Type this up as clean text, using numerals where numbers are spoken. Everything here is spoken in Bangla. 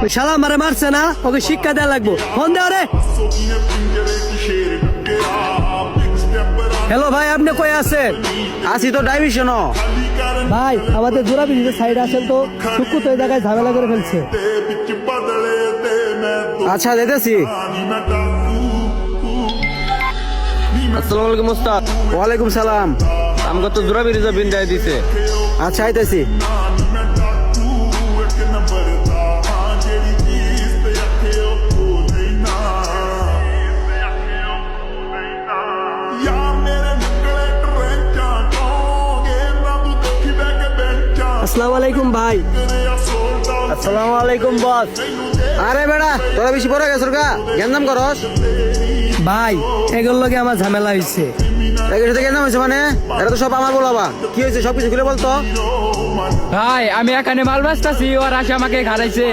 ওই শালা মারে মারছে না, ওকে শিক্ষা দেওয়া লাগবো। ফোন দেও রে। হ্যালো ভাই, আপনি কই আছেন? আসি তো ডাইভিশন। ভাই আমাদের জোড়া ব্রিজের সাইড আসেন তো, সুক্কু তো এই জায়গায় ঝামেলা করে ফেলছে। আচ্ছা যেতেছি। আসসালামু আলাইকুম ওস্তাদ। ওয়ালাইকুম সালাম। আমাকে তো জোড়া ব্রিজে বিন্দায় দিছে। আচ্ছা আইতেছি। আসসালামু আলাইকুম ভাই। আসসালামু আলাইকুম বস। আরে বেড়া, তোরা বেশি বড় গেছর গা, গেন্দাম করস। ভাই এগুলোর লগে আমার ঝামেলা হয়েছে। এর সাথে গেন্দাম হয়েছে মানে? এটা তো সব আমার বলাবা। কি হয়েছে সব কিছু খুলে বলতো। ভাই আমি এখানে মাল বাঁচতাছি, ওর আসে আমাকে ঘাড়াইছে।